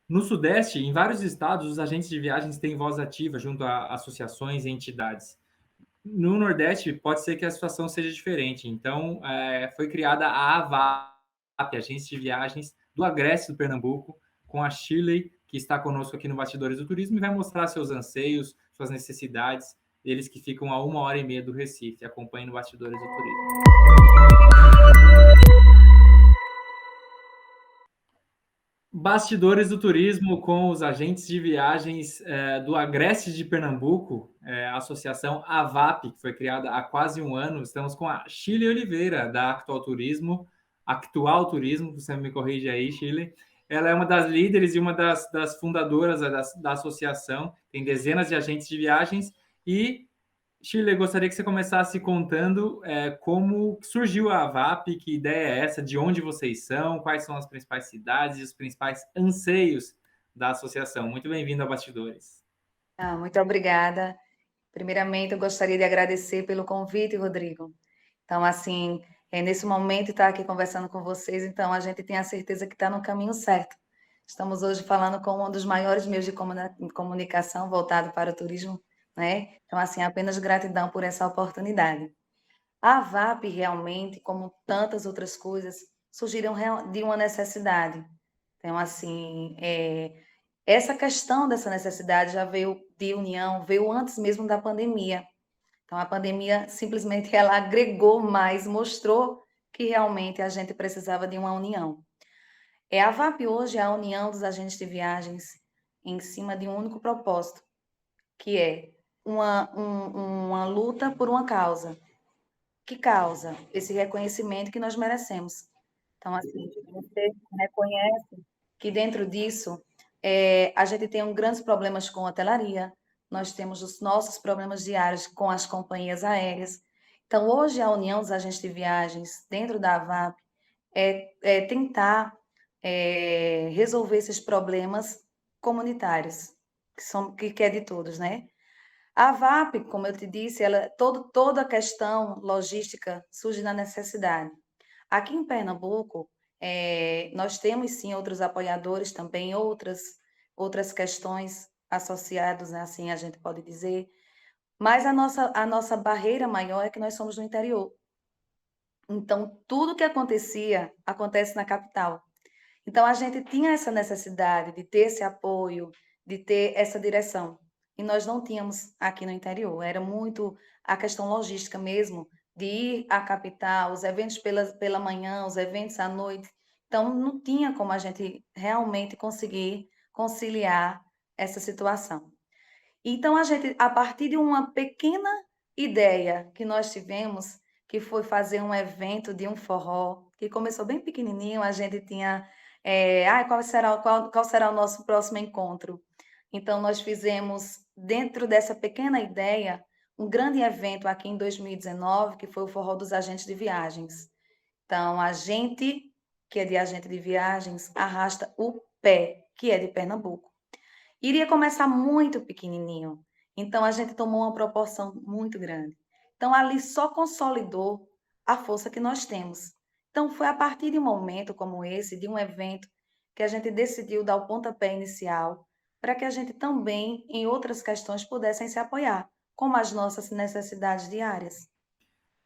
No Sudeste, em vários estados, os agentes de viagens têm voz ativa junto a associações e entidades. No Nordeste, pode ser que a situação seja diferente. Então, foi criada a AVAP, Agência de Viagens do Agreste do Pernambuco, com a Shirley, que está conosco aqui no Bastidores do Turismo, e vai mostrar seus anseios, suas necessidades, eles que ficam a 1h30 do Recife. Acompanhe no Bastidores do Turismo. Bastidores do Turismo com os agentes de viagens do Agreste de Pernambuco, a associação AVAP, que foi criada há quase um ano. Estamos com a Shirley Oliveira, da Actual Turismo, você me corrige aí, Shirley. Ela é uma das líderes e uma das fundadoras da associação, tem dezenas de agentes de viagens e Shirley, gostaria que você começasse contando como surgiu a AVAP, que ideia é essa, de onde vocês são, quais são as principais cidades e os principais anseios da associação. Muito bem-vindo a Bastidores. Muito obrigada. Primeiramente, eu gostaria de agradecer pelo convite, Rodrigo. Então, assim, nesse momento estar aqui conversando com vocês, então a gente tem a certeza que está no caminho certo. Estamos hoje falando com um dos maiores meios de comunicação voltado para o turismo, né? Então, assim, apenas gratidão por essa oportunidade. A VAP realmente, como tantas outras coisas, surgiram de uma necessidade. Então, assim, essa questão dessa necessidade já veio de união, veio antes mesmo da pandemia. Então, a pandemia simplesmente ela agregou mais, mostrou que realmente a gente precisava de uma união. A VAP hoje é a união dos agentes de viagens em cima de um único propósito, que é uma luta por uma causa. Que causa? Esse reconhecimento que nós merecemos. Então, assim, você reconhece que dentro disso a gente tem grandes problemas com a hotelaria, nós temos os nossos problemas diários com as companhias aéreas. Então, hoje, a União dos Agentes de Viagens, dentro da AVAP, é tentar resolver esses problemas comunitários, que é de todos, né? A VAP, como eu te disse, toda a questão logística surge na necessidade. Aqui em Pernambuco, nós temos sim outros apoiadores também, outras questões associadas, né, assim a gente pode dizer, mas a nossa barreira maior é que nós somos no interior. Então, tudo que acontecia, acontece na capital. Então, a gente tinha essa necessidade de ter esse apoio, de ter essa direção. E nós não tínhamos aqui no interior. Era muito a questão logística mesmo, de ir à capital, os eventos pela manhã, os eventos à noite. Então, não tinha como a gente realmente conseguir conciliar essa situação. Então, a gente, a partir de uma pequena ideia que nós tivemos, que foi fazer um evento de um forró, que começou bem pequenininho, a gente tinha, qual será o nosso próximo encontro? Então, nós fizemos, dentro dessa pequena ideia, um grande evento aqui em 2019, que foi o Forró dos Agentes de Viagens. Então, a gente, que é de agente de viagens, arrasta o pé, que é de Pernambuco. Iria começar muito pequenininho, então a gente tomou uma proporção muito grande. Então ali só consolidou a força que nós temos. Então foi a partir de um momento como esse, de um evento, que a gente decidiu dar o pontapé inicial para que a gente também, em outras questões, pudessem se apoiar, como as nossas necessidades diárias.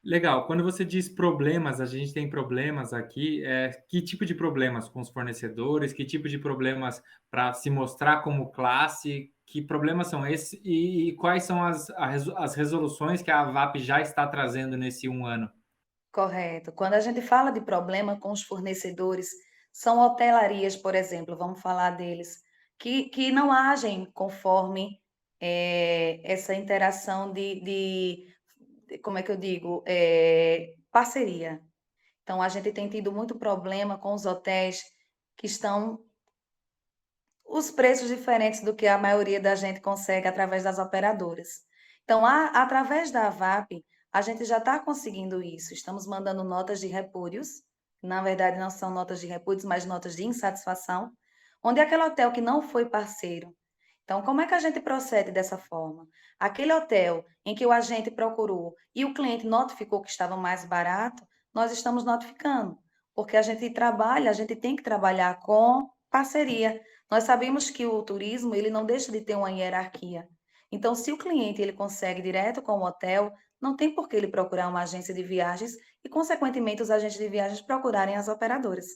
Legal. Quando você diz problemas, a gente tem problemas aqui. Que tipo de problemas com os fornecedores? Que tipo de problemas para se mostrar como classe? Que problemas são esses? E quais são as resoluções que a AVAP já está trazendo nesse um ano? Correto. Quando a gente fala de problema com os fornecedores, são hotelarias, por exemplo, vamos falar deles, que não agem conforme essa interação como é que eu digo, parceria. Então, a gente tem tido muito problema com os hotéis que estão os preços diferentes do que a maioria da gente consegue através das operadoras. Então, através da AVAP, a gente já está conseguindo isso. Estamos mandando notas de repúdios, na verdade não são notas de repúdios, mas notas de insatisfação, onde aquele hotel que não foi parceiro. Então, como é que a gente procede dessa forma? Aquele hotel em que o agente procurou e o cliente notificou que estava mais barato, nós estamos notificando, porque a gente trabalha, a gente tem que trabalhar com parceria, Nós sabemos que o turismo, ele não deixa de ter uma hierarquia. Então, se o cliente ele consegue direto com o hotel, não tem por que ele procurar uma agência de viagens e, consequentemente, os agentes de viagens procurarem as operadoras.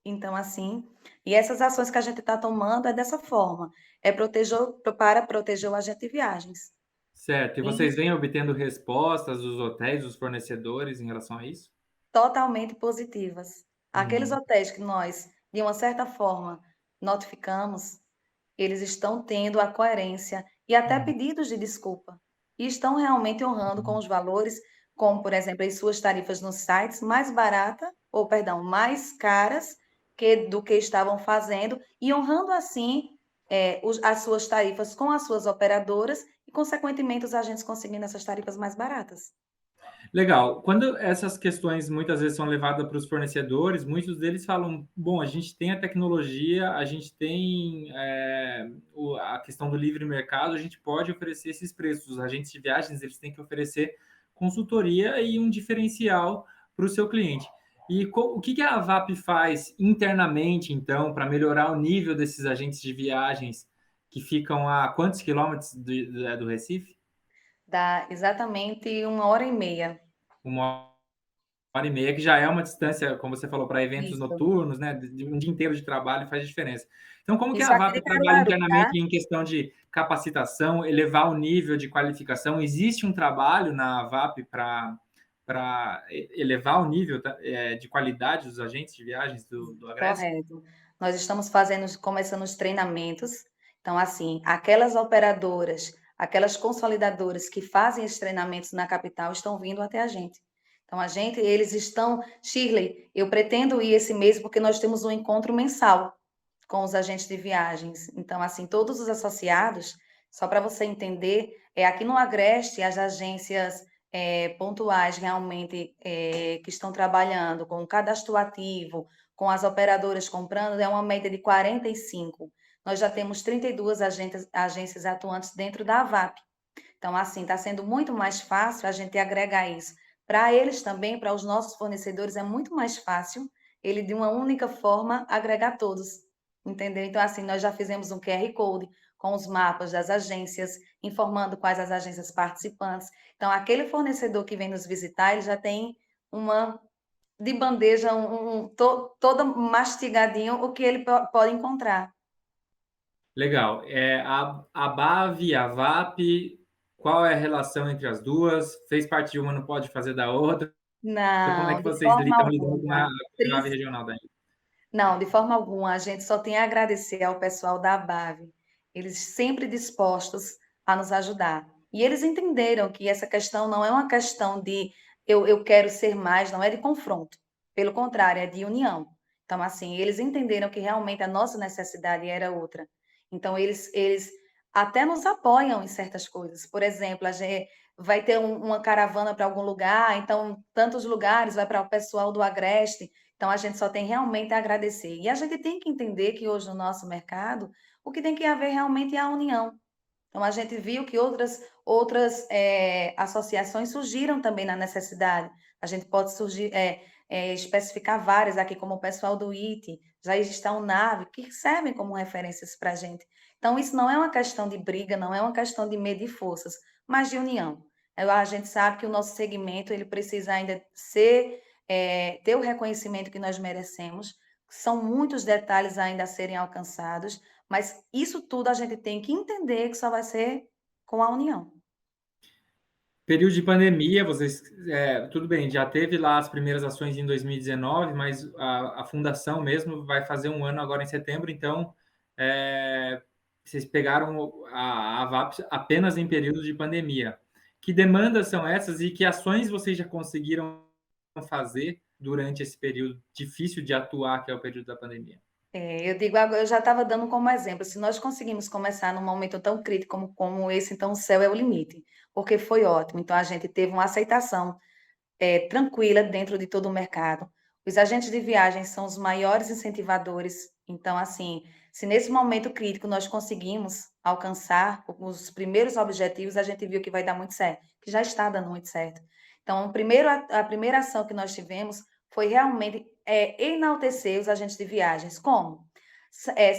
Então, assim, e essas ações que a gente está tomando é dessa forma, é proteger, para proteger o agente de viagens. Certo. E E vocês vêm obtendo respostas dos hotéis, dos fornecedores em relação a isso? totalmente positivas. Aqueles Uhum, hotéis que nós, de uma certa forma, notificamos, eles estão tendo a coerência e até uhum, pedidos de desculpa. E estão realmente honrando com uhum. os valores, como, por exemplo, as suas tarifas nos sites mais barata, ou perdão, mais caras do que estavam fazendo, e honrando assim as suas tarifas com as suas operadoras e, consequentemente, os agentes conseguindo essas tarifas mais baratas. Legal. Quando essas questões muitas vezes são levadas para os fornecedores, muitos deles falam: bom, a gente tem a tecnologia, a gente tem a questão do livre mercado, a gente pode oferecer esses preços. Os agentes de viagens eles têm que oferecer consultoria e um diferencial para o seu cliente. E o que a VAP faz internamente, então, para melhorar o nível desses agentes de viagens que ficam a quantos quilômetros do Recife? Dá exatamente 1 hora e meia. Uma hora e meia, que já é uma distância, como você falou, para eventos Isso. noturnos, né? De um dia inteiro de trabalho faz diferença. Então, como que Isso a aqui de VAP trabalha Caruaru, tá? internamente em questão de capacitação, elevar o nível de qualificação? Existe um trabalho na VAP para elevar o nível de qualidade dos agentes de viagens do Agreste? Correto. Nós estamos começando os treinamentos. Então, assim, aquelas operadoras, aquelas consolidadoras que fazem esses treinamentos na capital estão vindo até a gente. Então, eles estão, Shirley, eu pretendo ir esse mês porque nós temos um encontro mensal com os agentes de viagens. Então, assim, todos os associados, só para você entender, aqui no Agreste, as agências pontuais realmente que estão trabalhando com o cadastro ativo, com as operadoras comprando, é uma média de 45. Nós já temos 32 agências atuantes dentro da AVAP. Então, assim, está sendo muito mais fácil a gente agregar isso. Para eles também, para os nossos fornecedores, é muito mais fácil ele, de uma única forma, agregar todos. Entendeu? Então, assim, nós já fizemos um QR Code com os mapas das agências, informando quais as agências participantes. Então, aquele fornecedor que vem nos visitar, ele já tem uma de bandeja, todo mastigadinho, o que ele pode encontrar. Legal. A BAV e a VAP, qual é a relação entre as duas? Fez parte de uma, não pode fazer da outra? Como é Não, que de vocês forma estão lidando com alguma. a AVE regional daí? Não, de forma alguma. A gente só tem a agradecer ao pessoal da ABAV. Eles sempre dispostos a nos ajudar. E eles entenderam que essa questão não é uma questão de eu quero ser mais, não é de confronto. Pelo contrário, é de união. Então, assim, eles entenderam que realmente a nossa necessidade era outra. Então, eles até nos apoiam em certas coisas. Por exemplo, a gente vai ter uma caravana para algum lugar, então, tantos lugares vai para o pessoal do Agreste. Então, a gente só tem realmente a agradecer. E a gente tem que entender que hoje no nosso mercado, o que tem que haver realmente é a união. Então, a gente viu que outras associações surgiram também na necessidade. A gente pode especificar várias aqui, como o pessoal do IT, já existe a UNAV, que servem como referências para a gente. Então, isso não é uma questão de briga, não é uma questão de medir forças, mas de união. A gente sabe que o nosso segmento ele precisa ainda ter o reconhecimento que nós merecemos. São muitos detalhes ainda a serem alcançados, mas isso tudo a gente tem que entender que só vai ser com a união. Período de pandemia, vocês, tudo bem, já teve lá as primeiras ações em 2019, mas a fundação mesmo vai fazer um ano agora em setembro, então vocês pegaram a VAP apenas em período de pandemia. Que demandas são essas e que ações vocês já conseguiram fazer durante esse período difícil de atuar, que é o período da pandemia? Eu digo agora, eu já estava dando como exemplo, se nós conseguimos começar num momento tão crítico como esse, então o céu é o limite, porque foi ótimo. Então a gente teve uma aceitação tranquila dentro de todo o mercado. Os agentes de viagem são os maiores incentivadores. Então, assim, se nesse momento crítico nós conseguimos alcançar os primeiros objetivos, a gente viu que vai dar muito certo, que já está dando muito certo. Então, a primeira ação que nós tivemos foi realmente enaltecer os agentes de viagens. Como?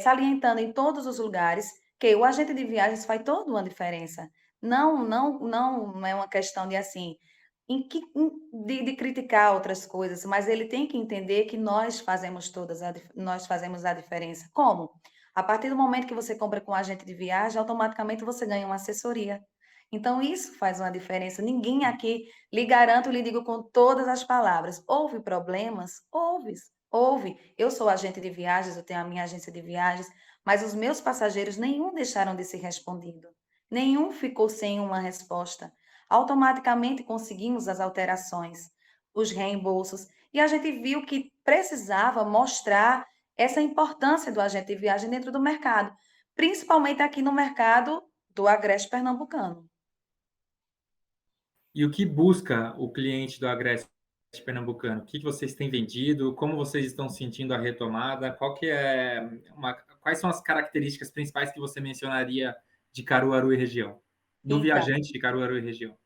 salientando em todos os lugares que o agente de viagens faz toda uma diferença. Não é uma questão de assim, de criticar outras coisas, mas ele tem que entender que nós fazemos a diferença. Como? A partir do momento que você compra com um agente de viagem, automaticamente você ganha uma assessoria. Então, isso faz uma diferença. Ninguém aqui lhe garanto, lhe digo com todas as palavras. Houve problemas? Houve. Eu sou agente de viagens, eu tenho a minha agência de viagens, mas os meus passageiros, nenhum deixaram de ser respondido. Nenhum ficou sem uma resposta. Automaticamente conseguimos as alterações, os reembolsos, e a gente viu que precisava mostrar essa importância do agente de viagem dentro do mercado, principalmente aqui no mercado do Agreste Pernambucano. E o que busca o cliente do Agreste Pernambucano? O que vocês têm vendido? Como vocês estão sentindo a retomada? Quais são as características principais que você mencionaria de Caruaru e região? Do Então, viajante de Caruaru e região?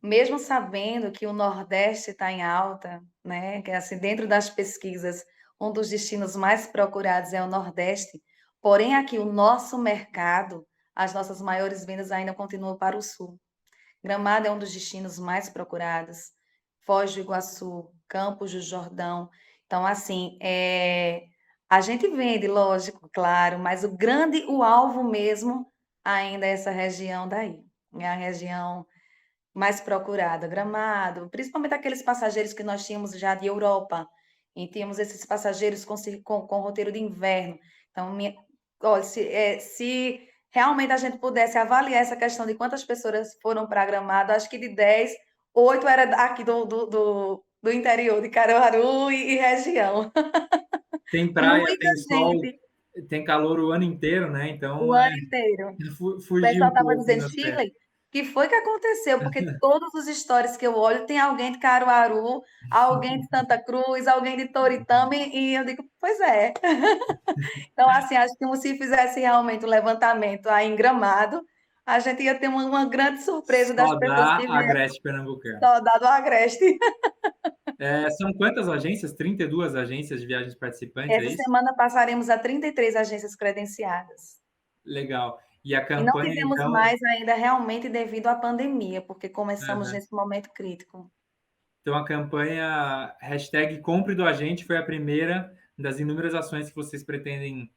mesmo sabendo que o Nordeste está em alta, né, que é assim, dentro das pesquisas, um dos destinos mais procurados é o Nordeste, porém aqui o nosso mercado, as nossas maiores vendas ainda continuam para o Sul. Gramado é um dos destinos mais procurados, Foz do Iguaçu, Campos do Jordão. Então, assim, a gente vende, lógico, claro, mas o alvo mesmo ainda é essa região daí. É a região mais procurada, Gramado, principalmente aqueles passageiros que nós tínhamos já de Europa, e tínhamos esses passageiros com roteiro de inverno. Então, olha, se realmente a gente pudesse avaliar essa questão de quantas pessoas foram para Gramado, acho que de 10, 8 era aqui do interior, de Caruaru e região. Tem praia, Muita tem sol, gente, tem calor o ano inteiro, né? o Então, ano inteiro. O fugiu pessoal um estava pouco dizendo, das férias. Shirley, que foi que aconteceu? Porque todos os stories que eu olho tem alguém de Caruaru, alguém de Santa Cruz, alguém de Toritama, e eu digo, pois é. Então, assim, acho que se fizesse realmente um levantamento aí em Gramado, a gente ia ter uma grande surpresa das Só pessoas dá que vieram Agreste Pernambucano. só do Agreste. São quantas agências? 32 agências de viagens participantes, é Essa isso? semana passaremos a 33 agências credenciadas. Legal. E a E não campanha, fizemos então, mais ainda realmente devido à pandemia, porque começamos aham. nesse momento crítico. Então a campanha hashtag Compre do Agente foi a primeira das inúmeras ações que vocês pretendem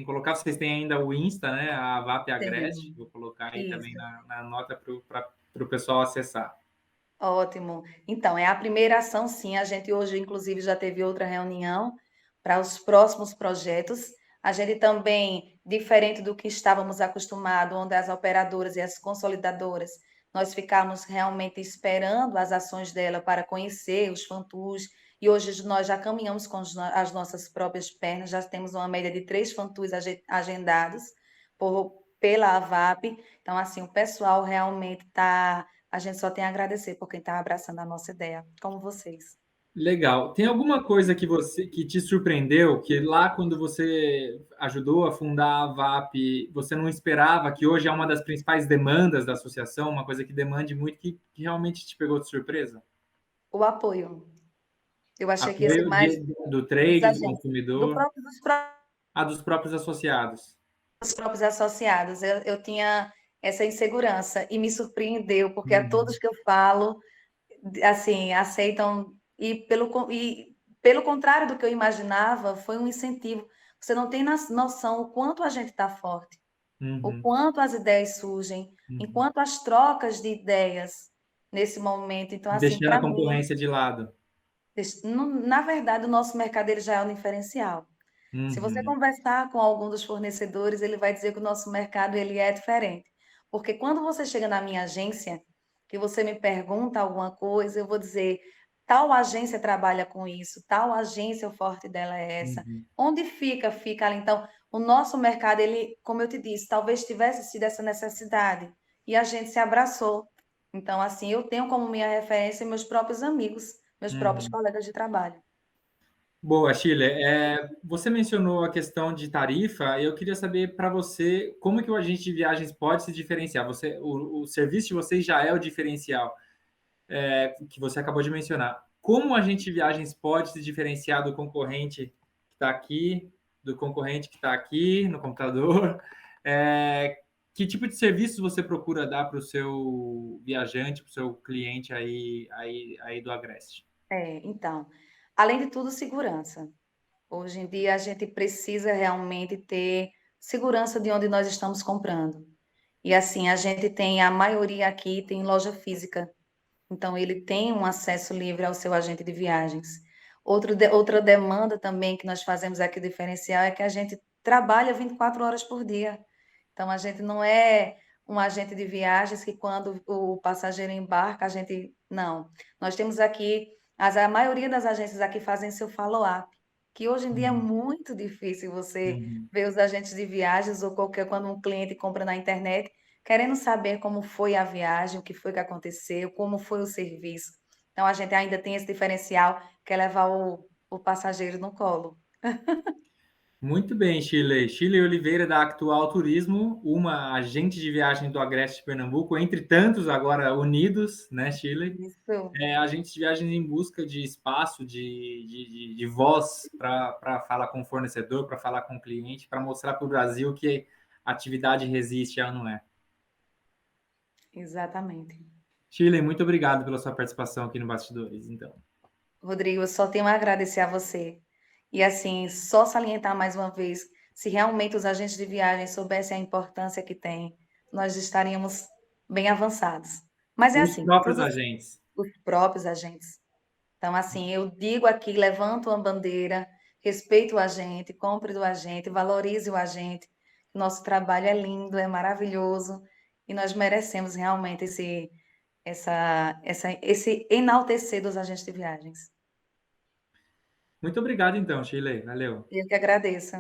colocar. Vocês têm ainda o Insta, né? A VAP Agreste. Sim, Vou colocar aí também isso. na nota para o pessoal acessar. Ótimo. Então, é a primeira ação, sim. A gente hoje, inclusive, já teve outra reunião para os próximos projetos. A gente também, diferente do que estávamos acostumados, onde as operadoras e as consolidadoras, nós ficamos realmente esperando as ações dela para conhecer os fantoches, e hoje nós já caminhamos com as nossas próprias pernas, já temos uma média de 3 fantoches agendados pela AVAP. Então, assim, o pessoal realmente está, a gente só tem a agradecer por quem está abraçando a nossa ideia, como vocês. Legal. Tem alguma coisa que te surpreendeu, que lá quando você ajudou a fundar a VAP, você não esperava, que hoje é uma das principais demandas da associação, uma coisa que demande muito, que realmente te pegou de surpresa? O apoio. Eu achei que ia ser Apoio mais do dos trade, do agentes, consumidor, dos dos próprios associados. próprios associados. Eu tinha essa insegurança e me surpreendeu, porque a todos Uhum. que eu falo, assim, aceitam e pelo contrário do que eu imaginava, foi um incentivo. Você não tem noção o quanto a gente está forte, o Uhum. quanto as ideias surgem, Uhum. enquanto as trocas de ideias nesse momento. Então, assim, Deixando a para mim, concorrência de lado. na verdade, o nosso mercado ele já é um diferencial. Se você Uhum. conversar com algum dos fornecedores, ele vai dizer que o nosso mercado ele é diferente. Porque quando você chega na minha agência, que você me pergunta alguma coisa, eu vou dizer, tal agência trabalha com isso, tal agência, o forte dela é essa. Uhum. Onde fica? Fica ali. Então, o nosso mercado, ele, como eu te disse, talvez tivesse sido essa necessidade e a gente se abraçou. Então, assim, eu tenho como minha referência meus próprios amigos, meus próprios Uhum. colegas de trabalho. Boa, Chile. Você mencionou a questão de tarifa. Eu queria saber para você como que o agente de viagens pode se diferenciar. O serviço de vocês já é o diferencial, que você acabou de mencionar. Como o agente de viagens pode se diferenciar do concorrente que está aqui? do concorrente que está aqui no computador. Que tipo de serviços você procura dar para o seu viajante, para o seu cliente aí do Agreste? Então, além de tudo, segurança. Hoje em dia a gente precisa realmente ter segurança de onde nós estamos comprando. E assim, a gente tem, a maioria aqui tem loja física, então ele tem um acesso livre ao seu agente de viagens. Outra demanda também que nós fazemos aqui diferencial é que a gente trabalha 24 horas por dia. Então a gente não é um agente de viagens que quando o passageiro embarca, a gente não. Nós temos aqui a maioria das agências aqui fazem seu follow-up, que hoje em dia é Uhum. muito difícil você Uhum. ver os agentes de viagens ou qualquer quando um cliente compra na internet, querendo saber como foi a viagem, o que foi que aconteceu, como foi o serviço. Então a gente ainda tem esse diferencial, que é levar o passageiro no colo. Muito bem, Shirley. Shirley Oliveira, da Actual Turismo, uma agente de viagem do Agreste de Pernambuco, entre tantos agora unidos, né, Shirley? Isso. Agentes de viagens em busca de espaço, de voz para falar com o fornecedor, para falar com o cliente, para mostrar para o Brasil que a atividade resiste, ela não é. Exatamente. Shirley, muito obrigado pela sua participação aqui no Bastidores, então. Rodrigo, eu só tenho a agradecer a você. E assim, só salientar mais uma vez, se realmente os agentes de viagem soubessem a importância que tem, nós estaríamos bem avançados. Mas é Os assim, próprios todos agentes. os próprios agentes. Então, assim, eu digo aqui, levanto uma bandeira, respeito o agente, compre do agente, valorize o agente. Nosso trabalho é lindo, é maravilhoso e nós merecemos realmente esse enaltecer dos agentes de viagens. Muito obrigado, então, Shirley. Valeu. Eu que agradeço.